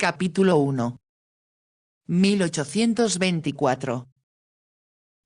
Capítulo 1. 1824.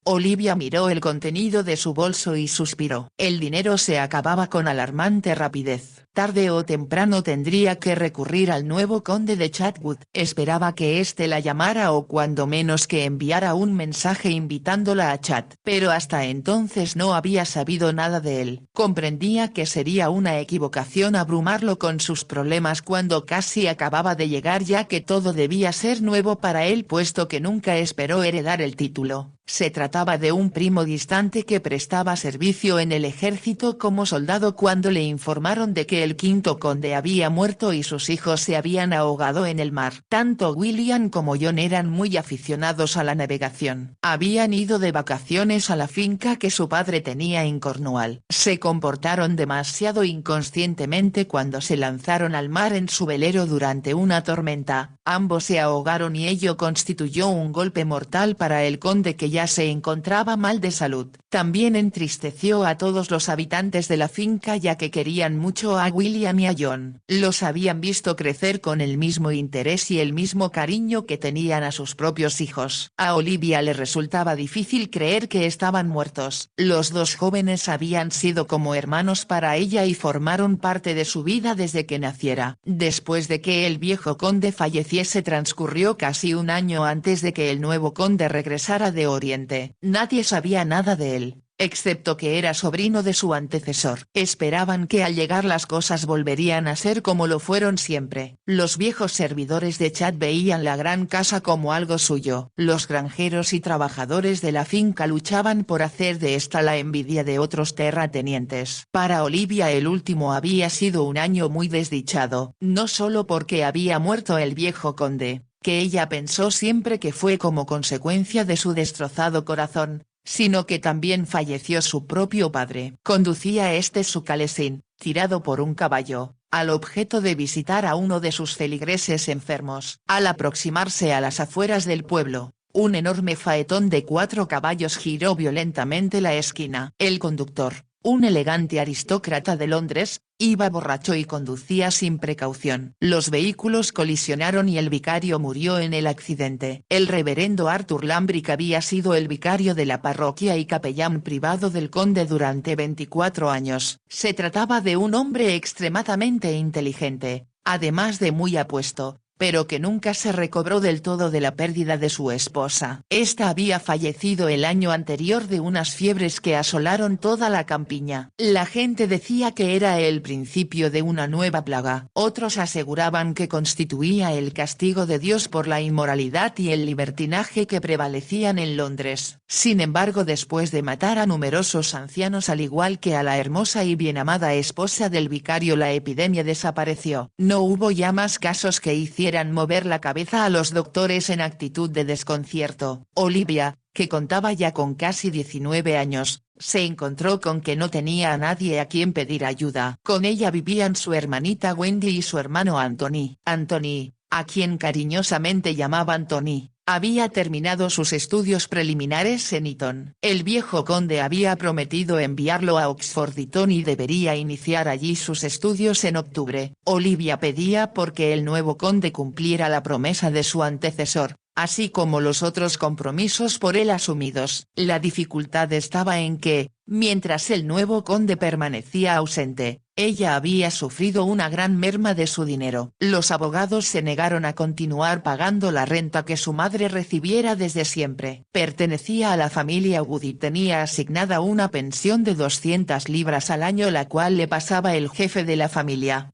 Olivia miró el contenido de su bolso y suspiró. El dinero se acababa con alarmante rapidez. Tarde o temprano tendría que recurrir al nuevo conde de Chatwood. Esperaba que éste la llamara o cuando menos que enviara un mensaje invitándola a chat. Pero hasta entonces no había sabido nada de él. Comprendía que sería una equivocación abrumarlo con sus problemas cuando casi acababa de llegar, ya que todo debía ser nuevo para él puesto que nunca esperó heredar el título. Se trataba de un primo distante que prestaba servicio en el ejército como soldado cuando le informaron de que el quinto conde había muerto y sus hijos se habían ahogado en el mar. Tanto William como John eran muy aficionados a la navegación. Habían ido de vacaciones a la finca que su padre tenía en Cornwall. Se comportaron demasiado inconscientemente cuando se lanzaron al mar en su velero durante una tormenta. Ambos se ahogaron y ello constituyó un golpe mortal para el conde, que ya se encontraba mal de salud. También entristeció a todos los habitantes de la finca, ya que querían mucho a William y a John. Los habían visto crecer con el mismo interés y el mismo cariño que tenían a sus propios hijos. A Olivia le resultaba difícil creer que estaban muertos. Los dos jóvenes habían sido como hermanos para ella y formaron parte de su vida desde que naciera. Después de que el viejo conde falleciese transcurrió casi un año antes de que el nuevo conde regresara de Oriente. Nadie sabía nada de él, excepto que era sobrino de su antecesor. Esperaban que al llegar las cosas volverían a ser como lo fueron siempre. Los viejos servidores de Chat veían la gran casa como algo suyo. Los granjeros y trabajadores de la finca luchaban por hacer de esta la envidia de otros terratenientes. Para Olivia el último había sido un año muy desdichado, no solo porque había muerto el viejo conde, que ella pensó siempre que fue como consecuencia de su destrozado corazón, sino que también falleció su propio padre. Conducía su calesín, tirado por un caballo, al objeto de visitar a uno de sus feligreses enfermos. Al aproximarse a las afueras del pueblo, un enorme faetón de 4 caballos giró violentamente la esquina. El conductor, un elegante aristócrata de Londres, iba borracho y conducía sin precaución. Los vehículos colisionaron y el vicario murió en el accidente. El reverendo Arthur Lambrick había sido el vicario de la parroquia y capellán privado del conde durante 24 años. Se trataba de un hombre extremadamente inteligente, además de muy apuesto, pero que nunca se recobró del todo de la pérdida de su esposa. Esta había fallecido el año anterior de unas fiebres que asolaron toda la campiña. La gente decía que era el principio de una nueva plaga. Otros aseguraban que constituía el castigo de Dios por la inmoralidad y el libertinaje que prevalecían en Londres. Sin embargo, después de matar a numerosos ancianos al igual que a la hermosa y bien amada esposa del vicario, la epidemia desapareció. No hubo ya más casos que hicieran mover la cabeza a los doctores en actitud de desconcierto. Olivia, que contaba ya con casi 19 años, se encontró con que no tenía a nadie a quien pedir ayuda. Con ella vivían su hermanita Wendy y su hermano Anthony. Anthony, a quien cariñosamente llamaban Tony, había terminado sus estudios preliminares en Eton. El viejo conde había prometido enviarlo a Oxford y Tony debería iniciar allí sus estudios en octubre. Olivia pedía porque el nuevo conde cumpliera la promesa de su antecesor, así como los otros compromisos por él asumidos. La dificultad estaba en que, mientras el nuevo conde permanecía ausente, ella había sufrido una gran merma de su dinero. Los abogados se negaron a continuar pagando la renta que su madre recibiera desde siempre. Pertenecía a la familia Wood y tenía asignada una pensión de 200 libras al año, la cual le pasaba el jefe de la familia.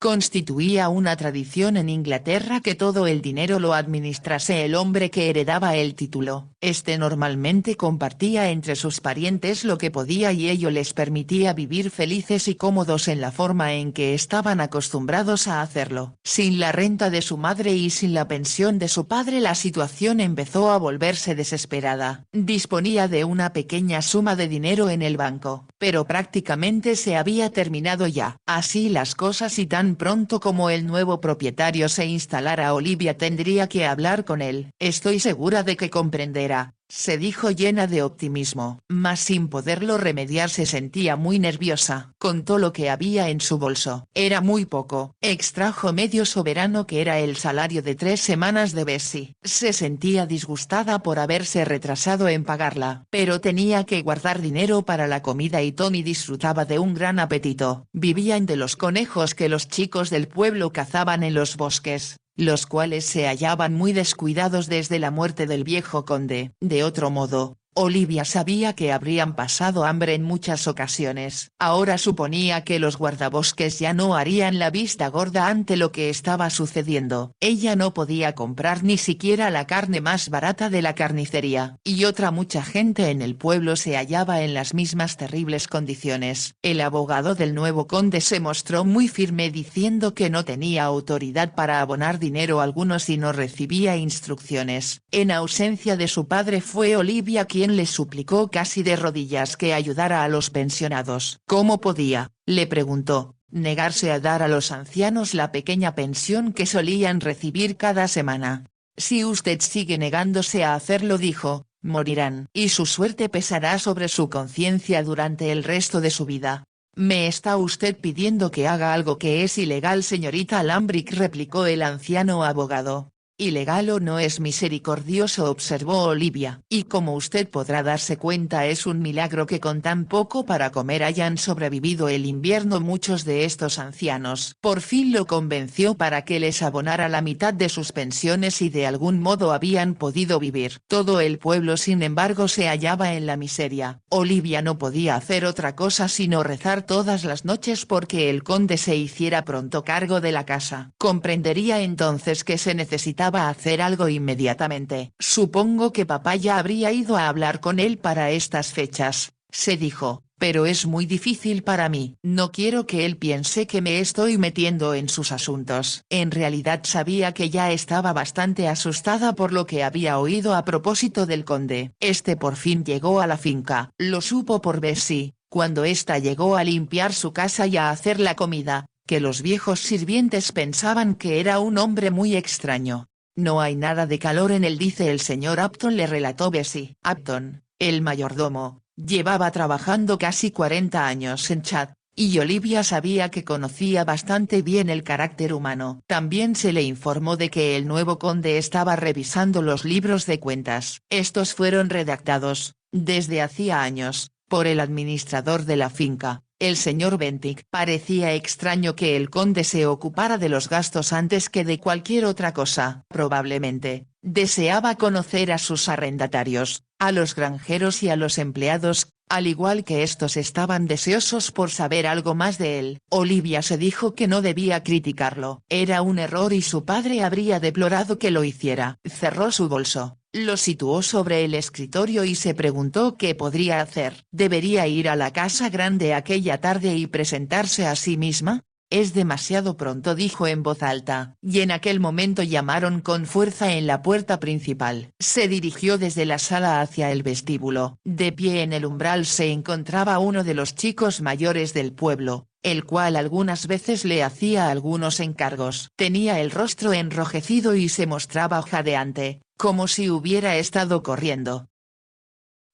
Constituía una tradición en Inglaterra que todo el dinero lo administrase el hombre que heredaba el título. Este normalmente compartía entre sus parientes lo que podía y ello les permitía vivir felices y cómodos en la forma en que estaban acostumbrados a hacerlo. Sin la renta de su madre y sin la pensión de su padre, la situación empezó a volverse desesperada. Disponía de una pequeña suma de dinero en el banco, pero prácticamente se había terminado ya. Así las cosas, y tan pronto como el nuevo propietario se instalara, Olivia tendría que hablar con él. Estoy segura de que comprenderá, se dijo llena de optimismo, mas sin poderlo remediar se sentía muy nerviosa. Contó lo que había en su bolso. Era muy poco. Extrajo medio soberano que era el salario de 3 semanas de Bessie. Se sentía disgustada por haberse retrasado en pagarla, pero tenía que guardar dinero para la comida y Tony disfrutaba de un gran apetito. Vivían de los conejos que los chicos del pueblo cazaban en los bosques, los cuales se hallaban muy descuidados desde la muerte del viejo conde. De otro modo, Olivia sabía que habrían pasado hambre en muchas ocasiones. Ahora suponía que los guardabosques ya no harían la vista gorda ante lo que estaba sucediendo. Ella no podía comprar ni siquiera la carne más barata de la carnicería, y otra mucha gente en el pueblo se hallaba en las mismas terribles condiciones. El abogado del nuevo conde se mostró muy firme diciendo que no tenía autoridad para abonar dinero alguno si no recibía instrucciones. En ausencia de su padre fue Olivia quien le suplicó casi de rodillas que ayudara a los pensionados. ¿Cómo podía, le preguntó, negarse a dar a los ancianos la pequeña pensión que solían recibir cada semana? Si usted sigue negándose a hacerlo, dijo, morirán y su suerte pesará sobre su conciencia durante el resto de su vida. ¿Me está usted pidiendo que haga algo que es ilegal, señorita Lambrick?, replicó el anciano abogado. Ilegal o no, es misericordioso, observó Olivia, y como usted podrá darse cuenta es un milagro que con tan poco para comer hayan sobrevivido el invierno muchos de estos ancianos. Por fin lo convenció para que les abonara la mitad de sus pensiones y de algún modo habían podido vivir. Todo el pueblo sin embargo se hallaba en la miseria. Olivia no podía hacer otra cosa sino rezar todas las noches porque el conde se hiciera pronto cargo de la casa. Comprendería entonces que se necesitaba hacer algo inmediatamente. Supongo que papá ya habría ido a hablar con él para estas fechas, se dijo, pero es muy difícil para mí. No quiero que él piense que me estoy metiendo en sus asuntos. En realidad sabía que ya estaba bastante asustada por lo que había oído a propósito del conde. Este por fin llegó a la finca. Lo supo por Bessie, cuando ésta llegó a limpiar su casa y a hacer la comida, que los viejos sirvientes pensaban que era un hombre muy extraño. No hay nada de calor en él, dice el señor Upton, le relató Bessie. Upton, el mayordomo, llevaba trabajando casi 40 años en Chad, y Olivia sabía que conocía bastante bien el carácter humano. También se le informó de que el nuevo conde estaba revisando los libros de cuentas. Estos fueron redactados, desde hacía años, por el administrador de la finca, el señor Bentinck. Parecía extraño que el conde se ocupara de los gastos antes que de cualquier otra cosa. Probablemente, deseaba conocer a sus arrendatarios, a los granjeros y a los empleados, al igual que estos estaban deseosos por saber algo más de él. Olivia se dijo que no debía criticarlo. Era un error y su padre habría deplorado que lo hiciera. Cerró su bolso, lo situó sobre el escritorio y se preguntó qué podría hacer. ¿Debería ir a la casa grande aquella tarde y presentarse a sí misma? Es demasiado pronto, dijo en voz alta, y en aquel momento llamaron con fuerza en la puerta principal. Se dirigió desde la sala hacia el vestíbulo. De pie en el umbral se encontraba uno de los chicos mayores del pueblo, el cual algunas veces le hacía algunos encargos. Tenía el rostro enrojecido y se mostraba jadeante, como si hubiera estado corriendo.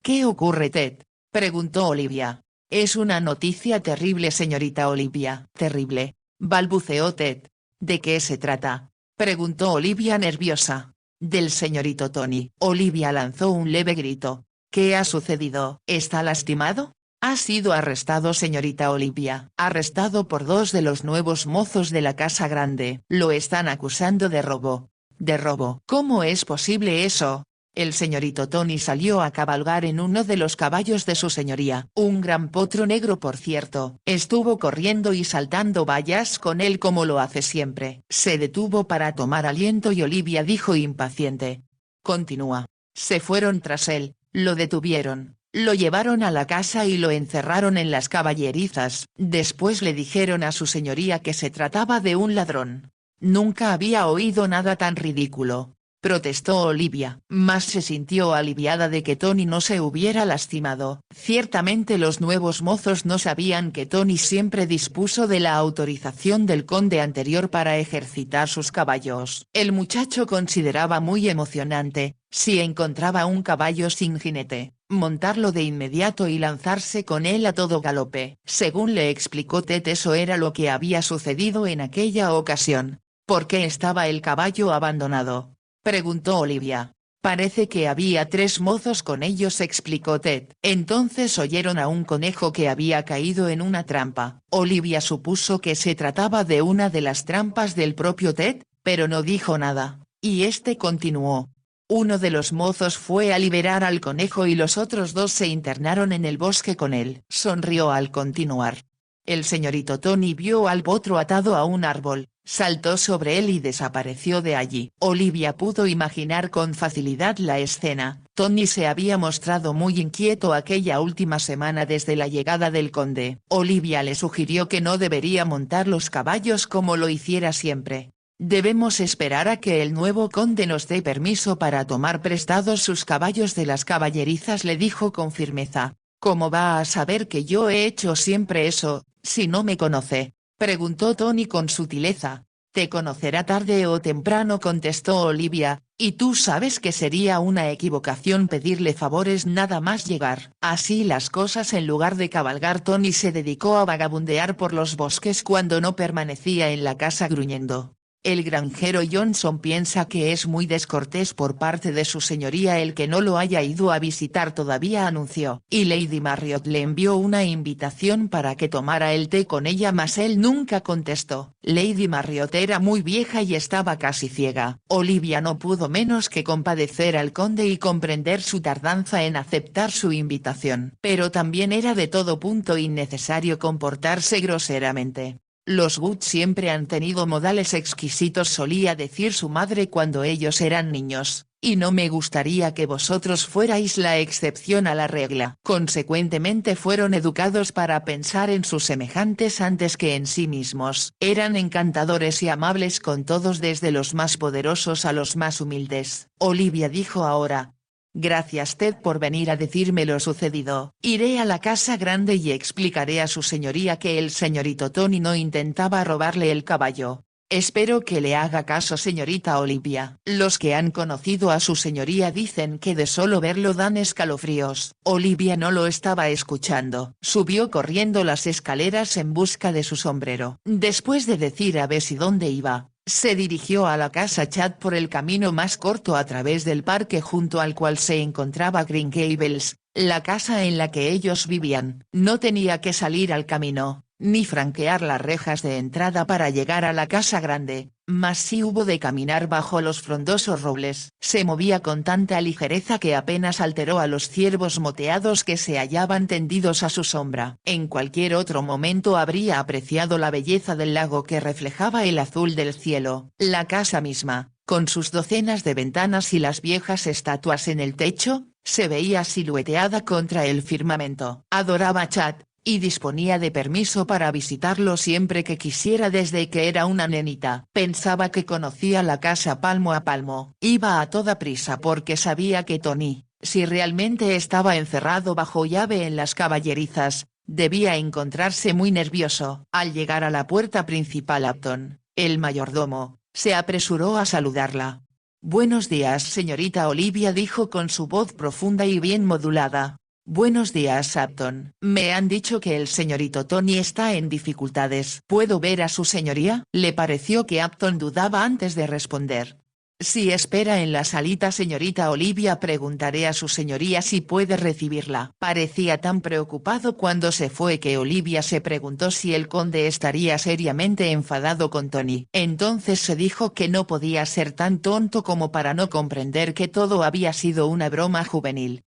¿Qué ocurre, Ted?, preguntó Olivia. Es una noticia terrible, señorita Olivia. Terrible, balbuceó Ted. ¿De qué se trata?, preguntó Olivia nerviosa. Del señorito Tony. Olivia lanzó un leve grito. ¿Qué ha sucedido? ¿Está lastimado? Ha sido arrestado, señorita Olivia. Arrestado por 2 de los nuevos mozos de la casa grande. Lo están acusando de robo. ¿De robo? ¿Cómo es posible eso? El señorito Tony salió a cabalgar en uno de los caballos de su señoría. Un gran potro negro, por cierto. Estuvo corriendo y saltando vallas con él como lo hace siempre. Se detuvo para tomar aliento y Olivia dijo impaciente. Continúa. Se fueron tras él, lo detuvieron, lo llevaron a la casa y lo encerraron en las caballerizas. Después le dijeron a su señoría que se trataba de un ladrón. Nunca había oído nada tan ridículo, protestó Olivia, mas se sintió aliviada de que Tony no se hubiera lastimado. Ciertamente los nuevos mozos no sabían que Tony siempre dispuso de la autorización del conde anterior para ejercitar sus caballos. El muchacho consideraba muy emocionante, Si encontraba un caballo sin jinete, montarlo de inmediato y lanzarse con él a todo galope. Según le explicó Ted, eso era lo que había sucedido en aquella ocasión. ¿Por qué estaba el caballo abandonado?, preguntó Olivia. Parece que había 3 mozos con ellos, explicó Ted. Entonces oyeron a un conejo que había caído en una trampa. Olivia supuso que se trataba de una de las trampas del propio Ted, pero no dijo nada, y este continuó. Uno de los mozos fue a liberar al conejo y los otros 2 se internaron en el bosque con él. Sonrió al continuar. El señorito Tony vio al potro atado a un árbol, saltó sobre él y desapareció de allí. Olivia pudo imaginar con facilidad la escena. Tony se había mostrado muy inquieto aquella última semana desde la llegada del conde. Olivia le sugirió que no debería montar los caballos como lo hiciera siempre. Debemos esperar a que el nuevo conde nos dé permiso para tomar prestados sus caballos de las caballerizas, le dijo con firmeza. ¿Cómo va a saber que yo he hecho siempre eso, si no me conoce?, preguntó Tony con sutileza. Te conocerá tarde o temprano, contestó Olivia, y tú sabes que sería una equivocación pedirle favores nada más llegar. Así las cosas, en lugar de cabalgar, Tony se dedicó a vagabundear por los bosques cuando no permanecía en la casa gruñendo. El granjero Johnson piensa que es muy descortés por parte de su señoría el que no lo haya ido a visitar todavía, anunció. Y Lady Marriott le envió una invitación para que tomara el té con ella, mas él nunca contestó. Lady Marriott era muy vieja y estaba casi ciega. Olivia no pudo menos que compadecer al conde y comprender su tardanza en aceptar su invitación. Pero también era de todo punto innecesario comportarse groseramente. Los Wood siempre han tenido modales exquisitos, solía decir su madre cuando ellos eran niños, y no me gustaría que vosotros fuerais la excepción a la regla. Consecuentemente fueron educados para pensar en sus semejantes antes que en sí mismos. Eran encantadores y amables con todos, desde los más poderosos a los más humildes. Olivia dijo ahora. Gracias Ted por venir a decirme lo sucedido. Iré a la casa grande y explicaré a su señoría que el señorito Tony no intentaba robarle el caballo. Espero que le haga caso, señorita Olivia. Los que han conocido a su señoría dicen que de solo verlo dan escalofríos. Olivia no lo estaba escuchando. Subió corriendo las escaleras en busca de su sombrero. Después de decir a Bessie dónde iba, se dirigió a la casa Chad por el camino más corto a través del parque junto al cual se encontraba Green Gables, la casa en la que ellos vivían. No tenía que salir al camino, ni franquear las rejas de entrada para llegar a la casa grande, mas sí hubo de caminar bajo los frondosos robles. Se movía con tanta ligereza que apenas alteró a los ciervos moteados que se hallaban tendidos a su sombra. En cualquier otro momento habría apreciado la belleza del lago que reflejaba el azul del cielo. La casa misma, con sus docenas de ventanas y las viejas estatuas en el techo, se veía silueteada contra el firmamento. Adoraba a Chad, y disponía de permiso para visitarlo siempre que quisiera desde que era una nenita. Pensaba que conocía la casa palmo a palmo. Iba a toda prisa porque sabía que Tony, si realmente estaba encerrado bajo llave en las caballerizas, debía encontrarse muy nervioso. Al llegar a la puerta principal, Upton, el mayordomo, se apresuró a saludarla. Buenos días, señorita Olivia, dijo con su voz profunda y bien modulada. Buenos días, Upton. Me han dicho que el señorito Tony está en dificultades. ¿Puedo ver a su señoría? Le pareció que Upton dudaba antes de responder. Si espera en la salita, señorita Olivia, preguntaré a su señoría si puede recibirla. Parecía tan preocupado cuando se fue que Olivia se preguntó si el conde estaría seriamente enfadado con Tony. Entonces se dijo que no podía ser tan tonto como para no comprender que todo había sido una broma juvenil.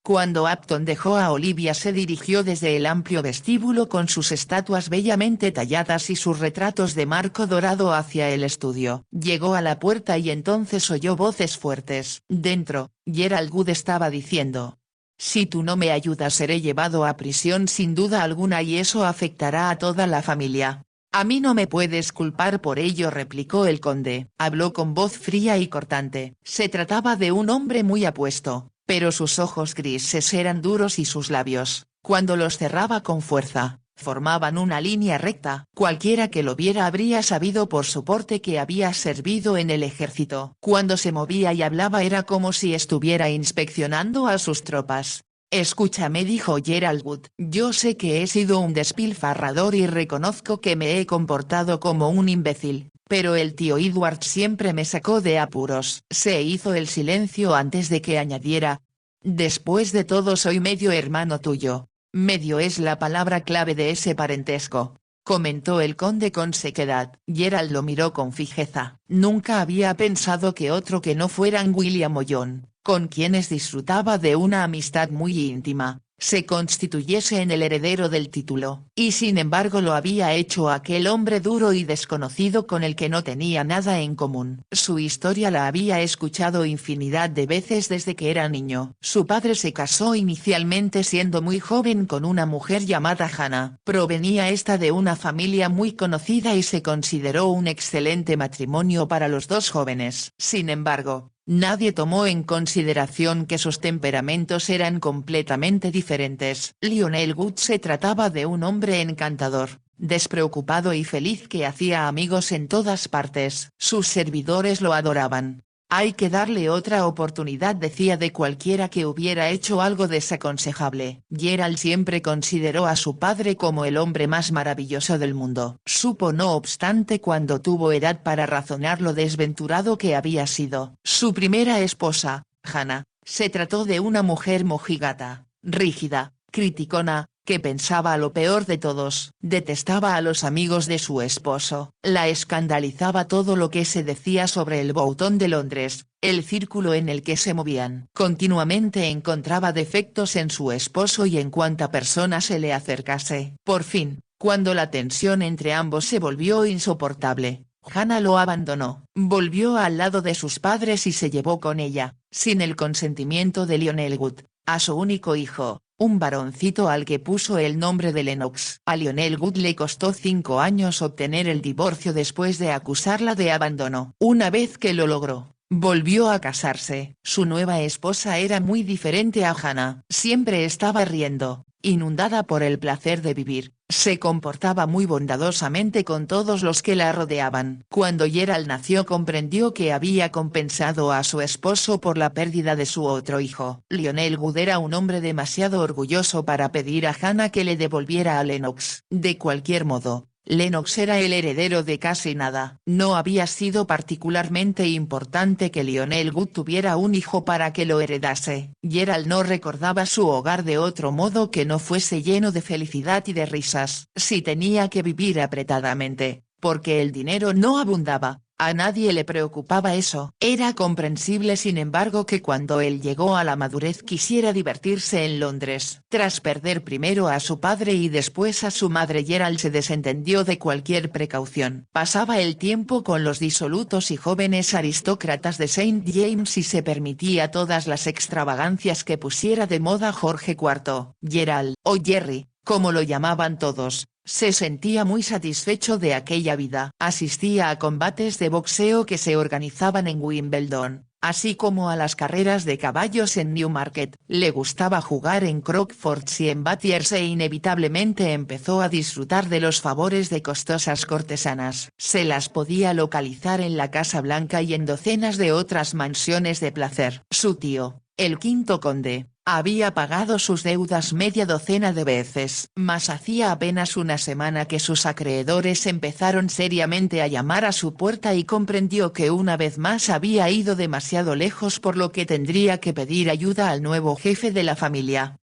Cuando Upton dejó a Olivia, se dirigió desde el amplio vestíbulo con sus estatuas bellamente talladas y sus retratos de marco dorado hacia el estudio. Llegó a la puerta y entonces oyó voces fuertes. Dentro, Gerald Wood estaba diciendo. Si tú no me ayudas seré llevado a prisión sin duda alguna y eso afectará a toda la familia. A mí no me puedes culpar por ello, replicó el conde. Habló con voz fría y cortante. Se trataba de un hombre muy apuesto, pero sus ojos grises eran duros y sus labios, cuando los cerraba con fuerza, formaban una línea recta. Cualquiera que lo viera habría sabido por su porte que había servido en el ejército. Cuando se movía y hablaba era como si estuviera inspeccionando a sus tropas. Escúchame, dijo Gerald Wood, yo sé que he sido un despilfarrador y reconozco que me he comportado como un imbécil, pero el tío Edward siempre me sacó de apuros. Se hizo el silencio antes de que añadiera: después de todo soy medio hermano tuyo. Medio es la palabra clave de ese parentesco, comentó el conde con sequedad. Gerald lo miró con fijeza. Nunca había pensado que otro que no fueran William o John, con quienes disfrutaba de una amistad muy íntima, se constituyese en el heredero del título. Y sin embargo lo había hecho aquel hombre duro y desconocido con el que no tenía nada en común. Su historia la había escuchado infinidad de veces desde que era niño. Su padre se casó inicialmente siendo muy joven con una mujer llamada Hannah. Provenía esta de una familia muy conocida y se consideró un excelente matrimonio para los dos jóvenes. Sin embargo, nadie tomó en consideración que sus temperamentos eran completamente diferentes. Lionel Wood se trataba de un hombre encantador, despreocupado y feliz que hacía amigos en todas partes. Sus servidores lo adoraban. Hay que darle otra oportunidad, decía de cualquiera que hubiera hecho algo desaconsejable. Gerald siempre consideró a su padre como el hombre más maravilloso del mundo. Supo no obstante cuando tuvo edad para razonar lo desventurado que había sido. Su primera esposa, Hannah, se trató de una mujer mojigata, rígida, criticona, que pensaba lo peor de todos. Detestaba a los amigos de su esposo. La escandalizaba todo lo que se decía sobre el Bouton de Londres, el círculo en el que se movían. Continuamente encontraba defectos en su esposo y en cuanta persona se le acercase. Por fin, cuando la tensión entre ambos se volvió insoportable, Hannah lo abandonó. Volvió al lado de sus padres y se llevó con ella, sin el consentimiento de Lionel Wood, a su único hijo, un varoncito al que puso el nombre de Lennox. A Lionel Wood le costó 5 años obtener el divorcio después de acusarla de abandono. Una vez que lo logró, volvió a casarse. Su nueva esposa era muy diferente a Hannah. Siempre estaba riendo, inundada por el placer de vivir. Se comportaba muy bondadosamente con todos los que la rodeaban. Cuando Gerald nació comprendió que había compensado a su esposo por la pérdida de su otro hijo. Lionel Wood era un hombre demasiado orgulloso para pedir a Hannah que le devolviera a Lennox. De cualquier modo, Lennox era el heredero de casi nada. No había sido particularmente importante que Lionel Wood tuviera un hijo para que lo heredase. Gerald no recordaba su hogar de otro modo que no fuese lleno de felicidad y de risas. Si tenía que vivir apretadamente, porque el dinero no abundaba, a nadie le preocupaba eso. Era comprensible sin embargo que cuando él llegó a la madurez quisiera divertirse en Londres. Tras perder primero a su padre y después a su madre, Gerald se desentendió de cualquier precaución. Pasaba el tiempo con los disolutos y jóvenes aristócratas de Saint James y se permitía todas las extravagancias que pusiera de moda Jorge IV. Gerald, o Jerry, como lo llamaban todos, se sentía muy satisfecho de aquella vida. Asistía a combates de boxeo que se organizaban en Wimbledon, así como a las carreras de caballos en Newmarket. Le gustaba jugar en Crockford y en Bathurst e inevitablemente empezó a disfrutar de los favores de costosas cortesanas. Se las podía localizar en la Casa Blanca y en docenas de otras mansiones de placer. Su tío, el quinto conde, había pagado sus deudas media docena de veces. Mas hacía apenas una semana que sus acreedores empezaron seriamente a llamar a su puerta y comprendió que una vez más había ido demasiado lejos, por lo que tendría que pedir ayuda al nuevo jefe de la familia.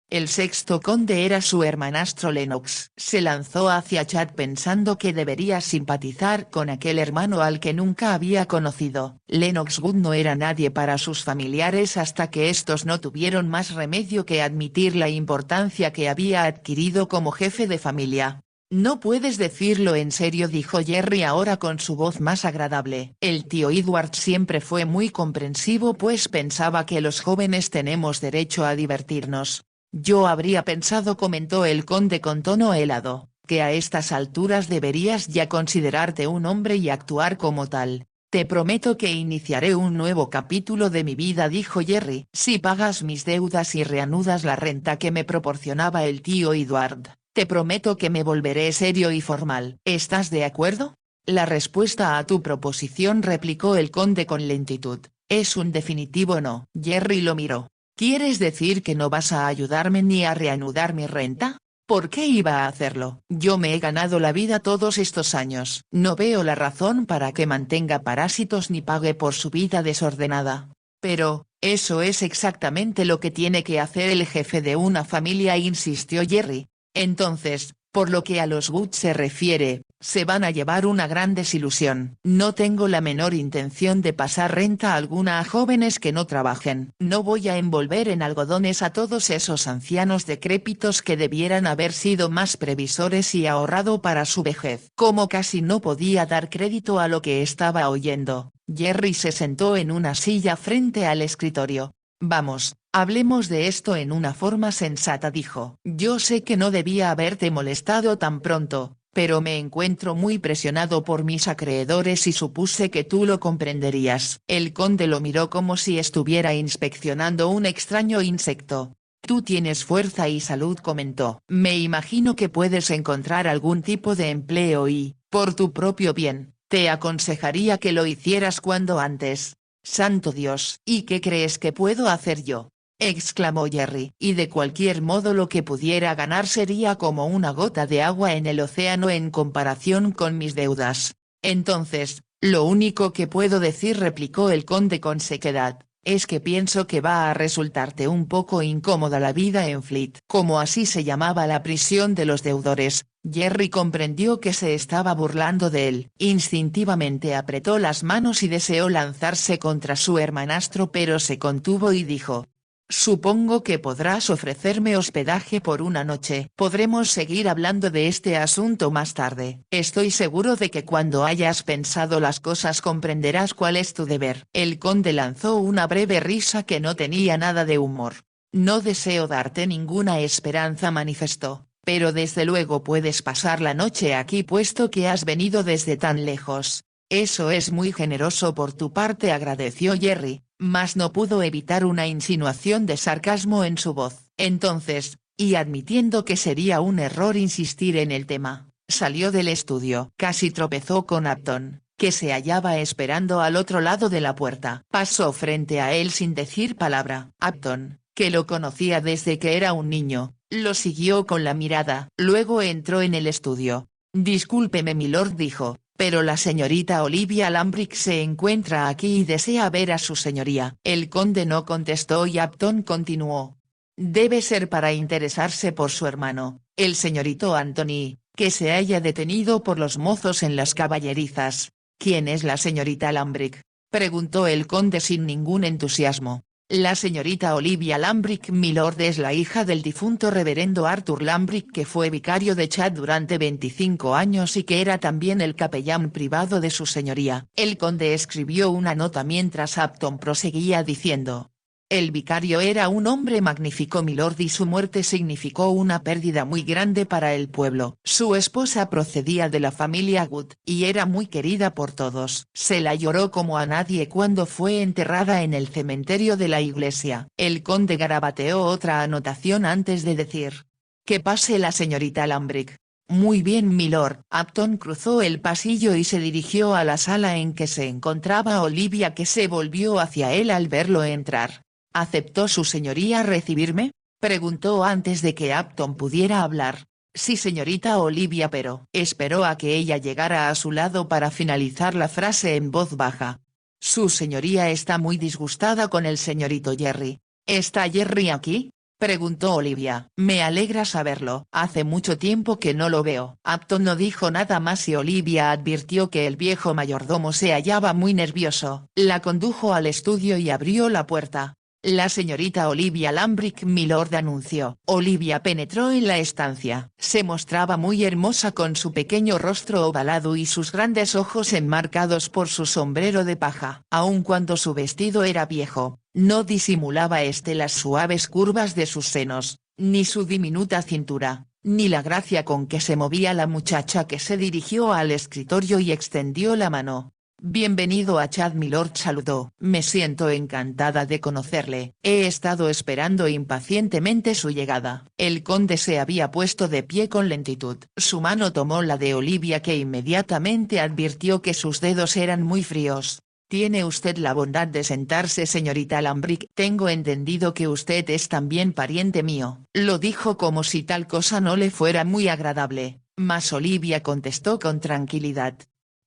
El sexto conde era su hermanastro Lennox. Se lanzó hacia Chad pensando que debería simpatizar con aquel hermano al que nunca había conocido. Lennox Wood no era nadie para sus familiares hasta que estos no tuvieron más remedio que admitir la importancia que había adquirido como jefe de familia. No puedes decirlo en serio, dijo Jerry ahora con su voz más agradable. El tío Edward siempre fue muy comprensivo, pues pensaba que los jóvenes tenemos derecho a divertirnos. Yo habría pensado, comentó el conde con tono helado, que a estas alturas deberías ya considerarte un hombre y actuar como tal. Te prometo que iniciaré un nuevo capítulo de mi vida, dijo Jerry. Si pagas mis deudas y reanudas la renta que me proporcionaba el tío Edward, Te prometo que me volveré serio y formal. ¿Estás de acuerdo? La respuesta a tu proposición, replicó el conde con lentitud, es un definitivo no. Jerry lo miró. ¿Quieres decir que no vas a ayudarme ni a reanudar mi renta? ¿Por qué iba a hacerlo? Yo me he ganado la vida todos estos años. No veo la razón para que mantenga parásitos ni pague por su vida desordenada. Pero, eso es exactamente lo que tiene que hacer el jefe de una familia, insistió Jerry. Entonces, por lo que a los Wood se refiere, se van a llevar una gran desilusión. No tengo la menor intención de pasar renta alguna a jóvenes que no trabajen. No voy a envolver en algodones a todos esos ancianos decrépitos que debieran haber sido más previsores y ahorrado para su vejez. Como casi no podía dar crédito a lo que estaba oyendo, Jerry se sentó en una silla frente al escritorio. Vamos, hablemos de esto en una forma sensata, dijo. Yo sé que no debía haberte molestado tan pronto, pero me encuentro muy presionado por mis acreedores y supuse que tú lo comprenderías. El conde lo miró como si estuviera inspeccionando un extraño insecto. Tú tienes fuerza y salud, comentó. Me imagino que puedes encontrar algún tipo de empleo y, por tu propio bien, te aconsejaría que lo hicieras cuando antes. Santo Dios. ¿Y qué crees que puedo hacer yo? Exclamó Jerry. Y de cualquier modo lo que pudiera ganar sería como una gota de agua en el océano en comparación con mis deudas. Entonces, lo único que puedo decir, replicó el conde con sequedad, es que pienso que va a resultarte un poco incómoda la vida en Fleet. Como así se llamaba la prisión de los deudores, Jerry comprendió que se estaba burlando de él. Instintivamente apretó las manos y deseó lanzarse contra su hermanastro, pero se contuvo y dijo: supongo que podrás ofrecerme hospedaje por una noche. Podremos seguir hablando de este asunto más tarde. Estoy seguro de que cuando hayas pensado las cosas comprenderás cuál es tu deber. El conde lanzó una breve risa que no tenía nada de humor. No deseo darte ninguna esperanza, manifestó, pero desde luego puedes pasar la noche aquí puesto que has venido desde tan lejos. Eso es muy generoso por tu parte, agradeció Jerry, mas no pudo evitar una insinuación de sarcasmo en su voz. Entonces, y admitiendo que sería un error insistir en el tema, salió del estudio. Casi tropezó con Upton, que se hallaba esperando al otro lado de la puerta. Pasó frente a él sin decir palabra. Upton, que lo conocía desde que era un niño, lo siguió con la mirada. Luego entró en el estudio. Discúlpeme, milord, dijo, pero la señorita Olivia Lambrick se encuentra aquí y desea ver a su señoría. El conde no contestó y Upton continuó. Debe ser para interesarse por su hermano, el señorito Anthony, que se haya detenido por los mozos en las caballerizas. ¿Quién es la señorita Lambrick?, preguntó el conde sin ningún entusiasmo. La señorita Olivia Lambrick, milord, es la hija del difunto reverendo Arthur Lambrick, que fue vicario de Chad durante 25 años y que era también el capellán privado de su señoría. El conde escribió una nota mientras Upton proseguía diciendo: el vicario era un hombre magnífico, milord, y su muerte significó una pérdida muy grande para el pueblo. Su esposa procedía de la familia Wood, y era muy querida por todos. Se la lloró como a nadie cuando fue enterrada en el cementerio de la iglesia. El conde garabateó otra anotación antes de decir: que pase la señorita Lambrick. Muy bien, milord. Upton cruzó el pasillo y se dirigió a la sala en que se encontraba Olivia, que se volvió hacia él al verlo entrar. ¿Aceptó su señoría recibirme?, preguntó antes de que Upton pudiera hablar. Sí, señorita Olivia, pero esperó a que ella llegara a su lado para finalizar la frase en voz baja. Su señoría está muy disgustada con el señorito Jerry. ¿Está Jerry aquí?, preguntó Olivia. Me alegra saberlo. Hace mucho tiempo que no lo veo. Upton no dijo nada más y Olivia advirtió que el viejo mayordomo se hallaba muy nervioso. La condujo al estudio y abrió la puerta. La señorita Olivia Lambrick, milord, anunció. Olivia penetró en la estancia. Se mostraba muy hermosa con su pequeño rostro ovalado y sus grandes ojos enmarcados por su sombrero de paja. Aun cuando su vestido era viejo, no disimulaba las suaves curvas de sus senos, ni su diminuta cintura, ni la gracia con que se movía la muchacha, que se dirigió al escritorio y extendió la mano. Bienvenido a Chad, milord, saludó. Me siento encantada de conocerle, he estado esperando impacientemente su llegada. El conde se había puesto de pie con lentitud. Su mano tomó la de Olivia, que inmediatamente advirtió que sus dedos eran muy fríos. Tiene usted la bondad de sentarse, señorita Lambrick. Tengo entendido que usted es también pariente mío. Lo dijo como si tal cosa no le fuera muy agradable, mas Olivia contestó con tranquilidad.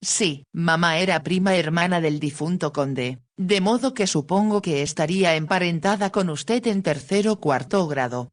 Sí, mamá era prima hermana del difunto conde, de modo que supongo que estaría emparentada con usted en tercer o cuarto grado.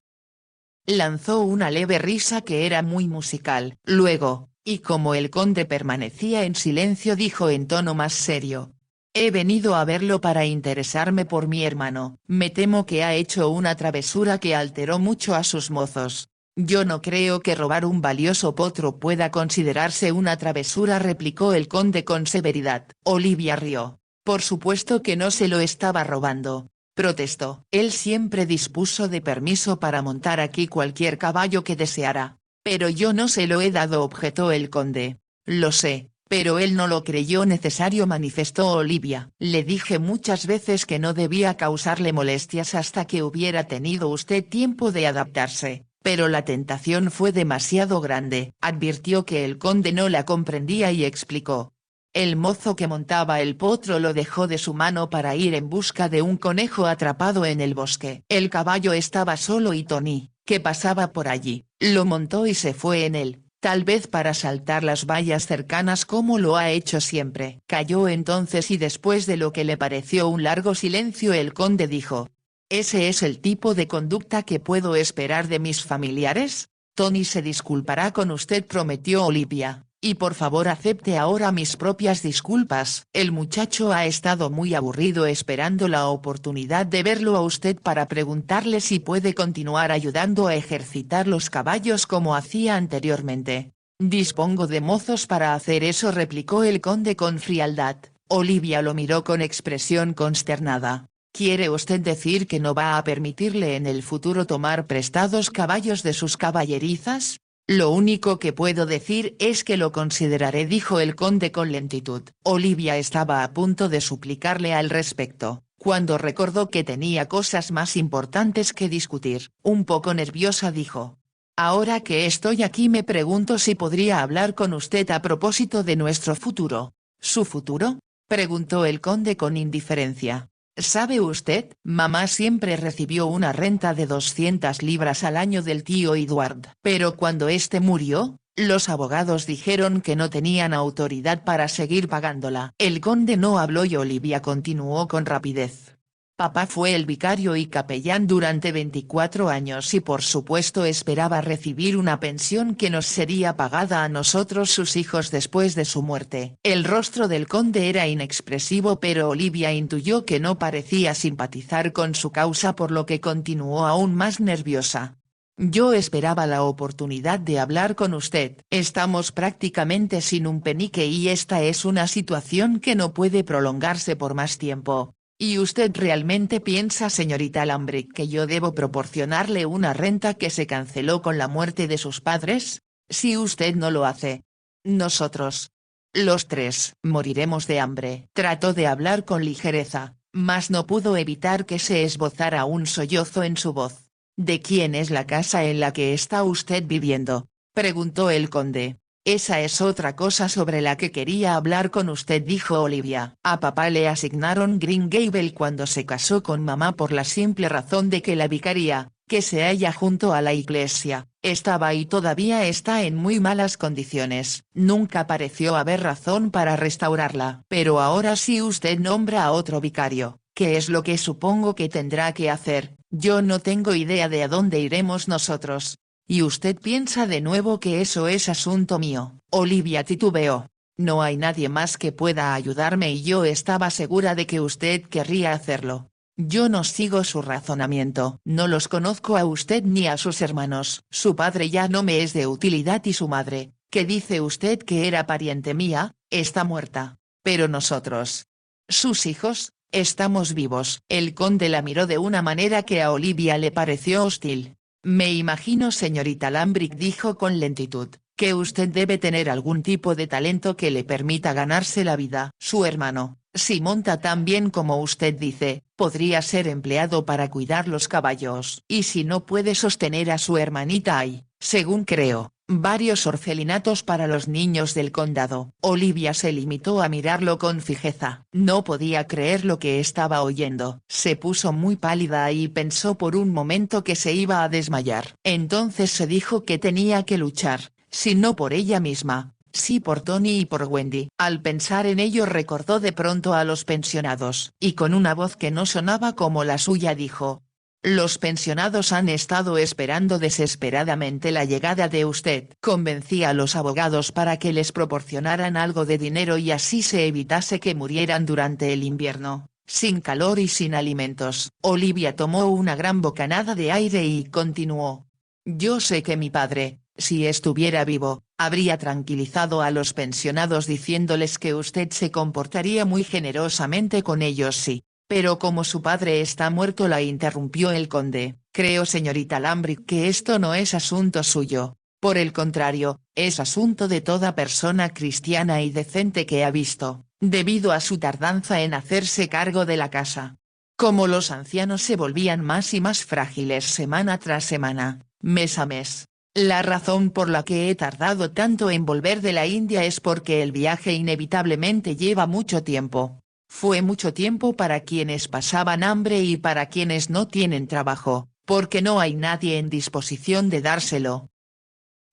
Lanzó una leve risa que era muy musical. Luego, y como el conde permanecía en silencio, dijo en tono más serio. He venido a verlo para interesarme por mi hermano. Me temo que ha hecho una travesura que alteró mucho a sus mozos. Yo no creo que robar un valioso potro pueda considerarse una travesura, replicó el conde con severidad. Olivia rió. Por supuesto que no se lo estaba robando, protestó. Él siempre dispuso de permiso para montar aquí cualquier caballo que deseara. Pero yo no se lo he dado, objetó el conde. Lo sé, pero él no lo creyó necesario, manifestó Olivia. Le dije muchas veces que no debía causarle molestias hasta que hubiera tenido usted tiempo de adaptarse. Pero la tentación fue demasiado grande. Advirtió que el conde no la comprendía y explicó. El mozo que montaba el potro lo dejó de su mano para ir en busca de un conejo atrapado en el bosque. El caballo estaba solo y Tony, que pasaba por allí, lo montó y se fue en él, tal vez para saltar las vallas cercanas como lo ha hecho siempre. Calló entonces y después de lo que le pareció un largo silencio, el conde dijo. ¿Ese es el tipo de conducta que puedo esperar de mis familiares? Tony se disculpará con usted, prometió Olivia, y por favor acepte ahora mis propias disculpas. El muchacho ha estado muy aburrido esperando la oportunidad de verlo a usted para preguntarle si puede continuar ayudando a ejercitar los caballos como hacía anteriormente. Dispongo de mozos para hacer eso, replicó el conde con frialdad. Olivia lo miró con expresión consternada. ¿Quiere usted decir que no va a permitirle en el futuro tomar prestados caballos de sus caballerizas? Lo único que puedo decir es que lo consideraré, dijo el conde con lentitud. Olivia estaba a punto de suplicarle al respecto, cuando recordó que tenía cosas más importantes que discutir. Un poco nerviosa dijo. Ahora que estoy aquí me pregunto si podría hablar con usted a propósito de nuestro futuro. ¿Su futuro?, preguntó el conde con indiferencia. ¿Sabe usted? Mamá siempre recibió una renta de 200 libras al año del tío Edward. Pero cuando este murió, los abogados dijeron que no tenían autoridad para seguir pagándola. El conde no habló y Olivia continuó con rapidez. Papá fue el vicario y capellán durante 24 años y por supuesto esperaba recibir una pensión que nos sería pagada a nosotros sus hijos después de su muerte. El rostro del conde era inexpresivo, pero Olivia intuyó que no parecía simpatizar con su causa, por lo que continuó aún más nerviosa. Yo esperaba la oportunidad de hablar con usted. Estamos prácticamente sin un penique y esta es una situación que no puede prolongarse por más tiempo. ¿Y usted realmente piensa, señorita Lambrick, que yo debo proporcionarle una renta que se canceló con la muerte de sus padres? Si usted no lo hace, nosotros, los tres, moriremos de hambre. Trató de hablar con ligereza, mas no pudo evitar que se esbozara un sollozo en su voz. ¿De quién es la casa en la que está usted viviendo?, preguntó el conde. Esa es otra cosa sobre la que quería hablar con usted, dijo Olivia. A papá le asignaron Green Gable cuando se casó con mamá por la simple razón de que la vicaría, que se halla junto a la iglesia, estaba y todavía está en muy malas condiciones. Nunca pareció haber razón para restaurarla. Pero ahora si usted nombra a otro vicario, ¿qué es lo que supongo que tendrá que hacer? Yo no tengo idea de a dónde iremos nosotros. ¿Y usted piensa de nuevo que eso es asunto mío? Olivia titubeó. No hay nadie más que pueda ayudarme y yo estaba segura de que usted querría hacerlo. Yo no sigo su razonamiento. No los conozco a usted ni a sus hermanos. Su padre ya no me es de utilidad y su madre, que dice usted que era pariente mía, está muerta. Pero nosotros, sus hijos, estamos vivos. El conde la miró de una manera que a Olivia le pareció hostil. Me imagino, señorita Lambrick, dijo con lentitud, que usted debe tener algún tipo de talento que le permita ganarse la vida. Su hermano, si monta tan bien como usted dice, podría ser empleado para cuidar los caballos. Y si no puede sostener a su hermanita hay, según creo, varios orfelinatos para los niños del condado. Olivia se limitó a mirarlo con fijeza. No podía creer lo que estaba oyendo. Se puso muy pálida y pensó por un momento que se iba a desmayar. Entonces se dijo que tenía que luchar, si no por ella misma, sí por Tony y por Wendy. Al pensar en ello recordó de pronto a los pensionados, y con una voz que no sonaba como la suya dijo: los pensionados han estado esperando desesperadamente la llegada de usted. Convencí a los abogados para que les proporcionaran algo de dinero y así se evitase que murieran durante el invierno, sin calor y sin alimentos. Olivia tomó una gran bocanada de aire y continuó: yo sé que mi padre, si estuviera vivo, habría tranquilizado a los pensionados diciéndoles que usted se comportaría muy generosamente con ellos sí. Pero como su padre está muerto, la interrumpió el conde. Creo, señorita Lambrick, que esto no es asunto suyo. Por el contrario, es asunto de toda persona cristiana y decente que ha visto, debido a su tardanza en hacerse cargo de la casa. Como los ancianos se volvían más y más frágiles semana tras semana, mes a mes. La razón por la que he tardado tanto en volver de la India es porque el viaje inevitablemente lleva mucho tiempo. Fue mucho tiempo para quienes pasaban hambre y para quienes no tienen trabajo, porque no hay nadie en disposición de dárselo.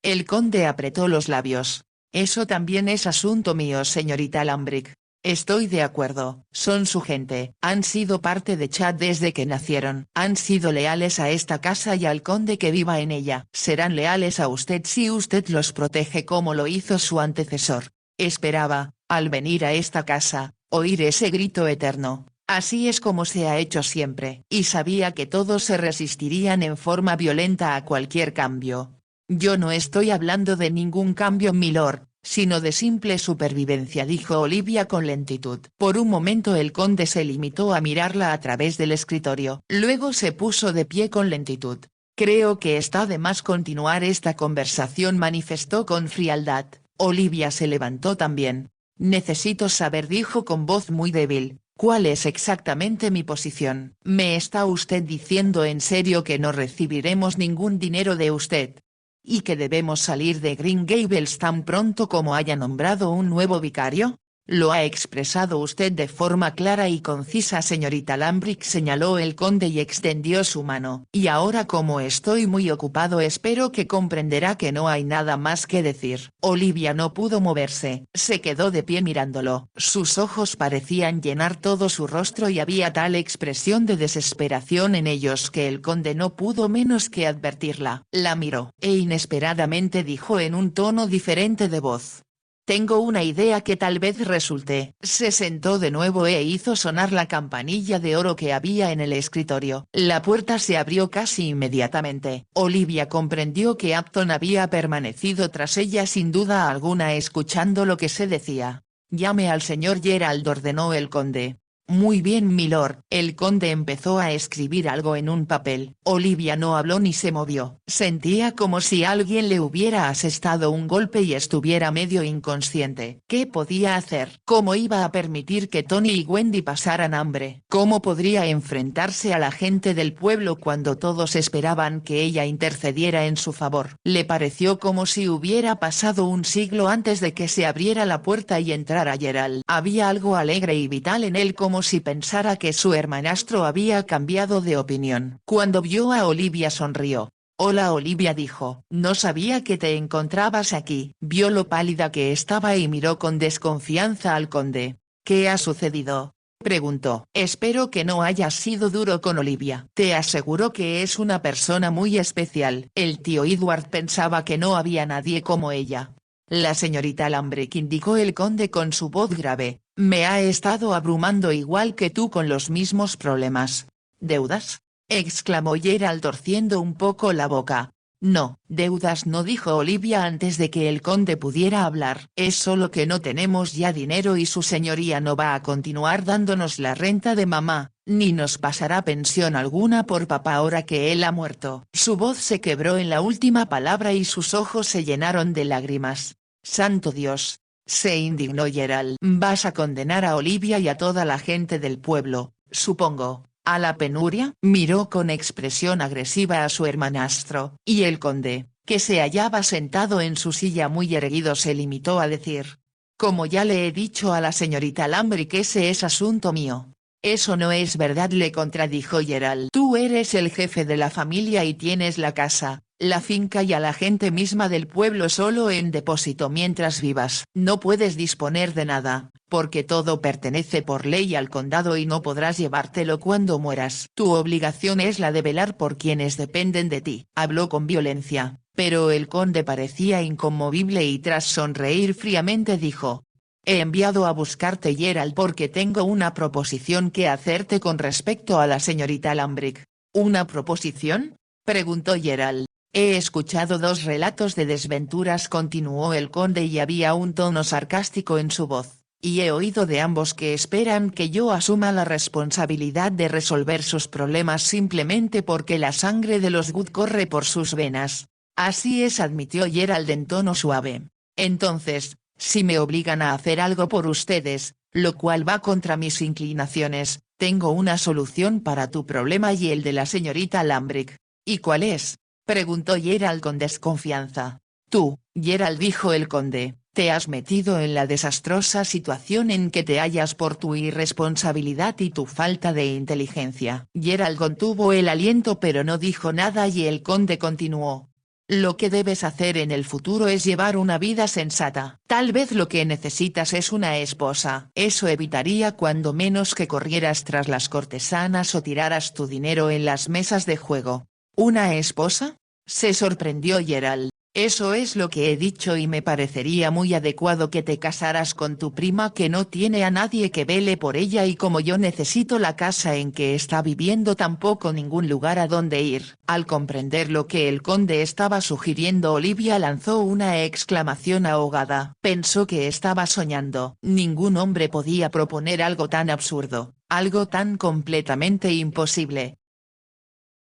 El conde apretó los labios. Eso también es asunto mío, señorita Lambrick. Estoy de acuerdo, son su gente, han sido parte de Chad desde que nacieron, han sido leales a esta casa y al conde que viva en ella. Serán leales a usted si usted los protege como lo hizo su antecesor. Esperaba, al venir a esta casa, oír ese grito eterno: así es como se ha hecho siempre, y sabía que todos se resistirían en forma violenta a cualquier cambio. Yo no estoy hablando de ningún cambio, milord, sino de simple supervivencia, dijo Olivia con lentitud. Por un momento el conde se limitó a mirarla a través del escritorio. Luego se puso de pie con lentitud. Creo que está de más continuar esta conversación, manifestó con frialdad. Olivia se levantó también. Necesito saber, dijo con voz muy débil, ¿cuál es exactamente mi posición? ¿Me está usted diciendo en serio que no recibiremos ningún dinero de usted? ¿Y que debemos salir de Green Gables tan pronto como haya nombrado un nuevo vicario? Lo ha expresado usted de forma clara y concisa, señorita Lambrick, señaló el conde y extendió su mano. Y ahora, como estoy muy ocupado, espero que comprenderá que no hay nada más que decir. Olivia no pudo moverse, se quedó de pie mirándolo. Sus ojos parecían llenar todo su rostro y había tal expresión de desesperación en ellos que el conde no pudo menos que advertirla. La miró, e inesperadamente dijo en un tono diferente de voz: tengo una idea que tal vez resulte. Se sentó de nuevo e hizo sonar la campanilla de oro que había en el escritorio. La puerta se abrió casi inmediatamente. Olivia comprendió que Upton había permanecido tras ella sin duda alguna escuchando lo que se decía. Llame al señor Gerald, ordenó el conde. Muy bien, milord. El conde empezó a escribir algo en un papel. Olivia no habló ni se movió. Sentía como si alguien le hubiera asestado un golpe y estuviera medio inconsciente. ¿Qué podía hacer? ¿Cómo iba a permitir que Tony y Wendy pasaran hambre? ¿Cómo podría enfrentarse a la gente del pueblo cuando todos esperaban que ella intercediera en su favor? Le pareció como si hubiera pasado un siglo antes de que se abriera la puerta y entrara Gerald. Había algo alegre y vital en él, como si pensara que su hermanastro había cambiado de opinión. Cuando vio a Olivia sonrió. Hola, Olivia, dijo. No sabía que te encontrabas aquí. Vio lo pálida que estaba y miró con desconfianza al conde. ¿Qué ha sucedido?, preguntó. Espero que no hayas sido duro con Olivia. Te aseguro que es una persona muy especial. El tío Edward pensaba que no había nadie como ella. La señorita Lambrick, indicó el conde con su voz grave, me ha estado abrumando igual que tú con los mismos problemas. ¿Deudas?, exclamó Gerald torciendo un poco la boca. No, deudas no, dijo Olivia antes de que el conde pudiera hablar. Es solo que no tenemos ya dinero y su señoría no va a continuar dándonos la renta de mamá, ni nos pasará pensión alguna por papá ahora que él ha muerto. Su voz se quebró en la última palabra y sus ojos se llenaron de lágrimas. Santo Dios. Se indignó Gerald. ¿Vas a condenar a Olivia y a toda la gente del pueblo, supongo, a la penuria? Miró con expresión agresiva a su hermanastro, y el conde, que se hallaba sentado en su silla muy erguido, se limitó a decir: como ya le he dicho a la señorita Lambrick, ese es asunto mío. Eso no es verdad, le contradijo Gerald. Tú eres el jefe de la familia y tienes la casa, la finca y a la gente misma del pueblo solo en depósito mientras vivas. No puedes disponer de nada, porque todo pertenece por ley al condado y no podrás llevártelo cuando mueras. Tu obligación es la de velar por quienes dependen de ti. Habló con violencia, pero el conde parecía inconmovible y tras sonreír fríamente dijo: he enviado a buscarte, Gerald, porque tengo una proposición que hacerte con respecto a la señorita Lambrick. ¿Una proposición?, preguntó Gerald. He escuchado 2 relatos de desventuras, continuó el conde, y había un tono sarcástico en su voz, y he oído de ambos que esperan que yo asuma la responsabilidad de resolver sus problemas simplemente porque la sangre de los Wood corre por sus venas. Así es, admitió Gerald en tono suave. Entonces, si me obligan a hacer algo por ustedes, lo cual va contra mis inclinaciones, tengo una solución para tu problema y el de la señorita Lambrick. ¿Y cuál es?, preguntó Gerald con desconfianza. Tú, Gerald, dijo el conde, te has metido en la desastrosa situación en que te hallas por tu irresponsabilidad y tu falta de inteligencia. Gerald contuvo el aliento pero no dijo nada y el conde continuó: lo que debes hacer en el futuro es llevar una vida sensata. Tal vez lo que necesitas es una esposa. Eso evitaría cuando menos que corrieras tras las cortesanas o tiraras tu dinero en las mesas de juego. ¿Una esposa?, se sorprendió Gerald. Eso es lo que he dicho y me parecería muy adecuado que te casaras con tu prima que no tiene a nadie que vele por ella y como yo necesito la casa en que está viviendo tampoco ningún lugar a donde ir. Al comprender lo que el conde estaba sugiriendo, Olivia lanzó una exclamación ahogada. Pensó que estaba soñando. Ningún hombre podía proponer algo tan absurdo, algo tan completamente imposible.